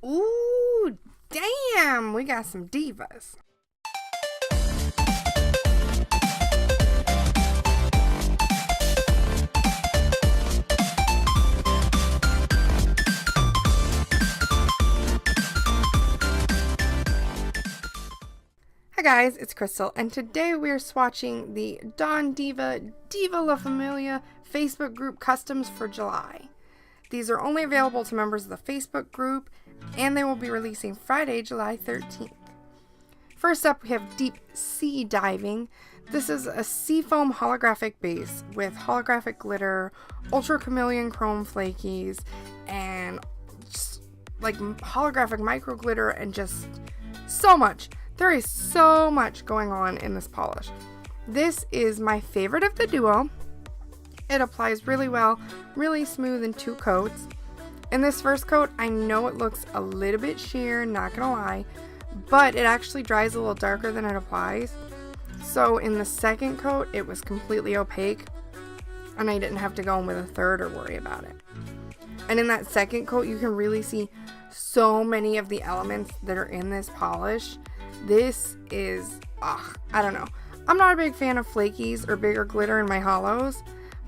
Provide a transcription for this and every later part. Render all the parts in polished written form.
Ooh, damn, we got some divas. Hi guys, it's Crystal, and today we are swatching the Don Deeva La Familia Facebook group customs for July. These are only available to members of the Facebook group, and they will be releasing Friday, July 13th. First up, we have Deep Sea Diving. This is a seafoam holographic base with holographic glitter, ultra chameleon chrome flakies, and just like holographic micro glitter, and just so much. There is so much going on in this polish. This is my favorite of the duo. It applies really well, really smooth in 2 coats. In this first coat, I know it looks a little bit sheer, not gonna lie, but it actually dries a little darker than it applies. So in the second coat, it was completely opaque, and I didn't have to go in with a third or worry about it. And in that second coat, you can really see so many of the elements that are in this polish. This is, I don't know. I'm not a big fan of flakies or bigger glitter in my hollows,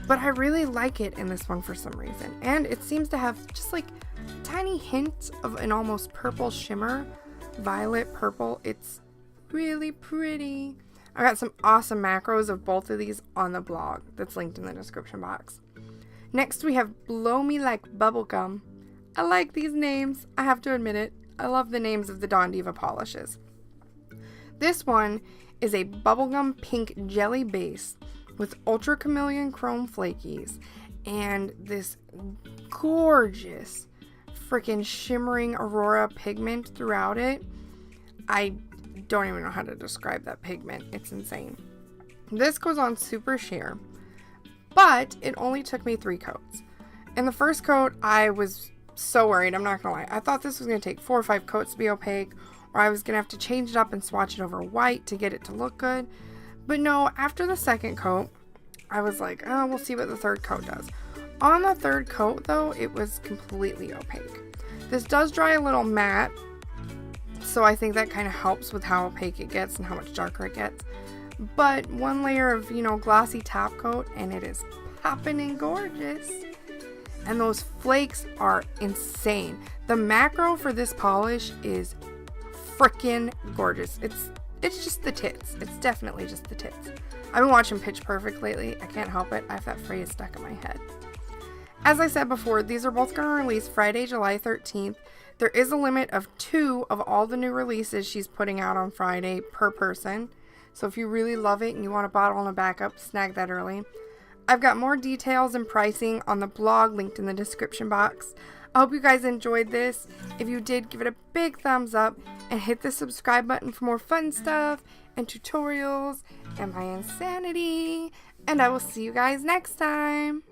but I really like it in this one for some reason. And it seems to have just like a tiny hint of an almost purple shimmer, violet purple. It's really pretty. I got some awesome macros of both of these on the blog that's linked in the description box. Next we have Blow Me Like Bubblegum. I like these names, I have to admit it. I love the names of the Don Deeva polishes. This one is a bubblegum pink jelly base with ultra chameleon chrome flakies and this gorgeous freaking shimmering aurora pigment throughout it. I don't even know how to describe that pigment. It's insane. This goes on super sheer, but it only took me 3 coats. In the first coat, I was so worried, I'm not gonna lie. I thought this was gonna take 4 or 5 coats to be opaque, or I was gonna have to change it up and swatch it over white to get it to look good. But no, after the second coat, I was like, oh, we'll see what the third coat does. On the third coat, though, it was completely opaque. This does dry a little matte, so I think that kind of helps with how opaque it gets and how much darker it gets. But 1 layer of, glossy top coat, and it is popping and gorgeous. And those flakes are insane. The macro for this polish is freaking gorgeous. It's just the tits. It's definitely just the tits. I've been watching Pitch Perfect lately. I can't help it. I have that phrase stuck in my head. As I said before, these are both going to release Friday, July 13th. There is a limit of 2 of all the new releases she's putting out on Friday per person. So if you really love it and you want a bottle and a backup, snag that early. I've got more details and pricing on the blog linked in the description box. I hope you guys enjoyed this. If you did, give it a big thumbs up and hit the subscribe button for more fun stuff and tutorials and my insanity. And I will see you guys next time.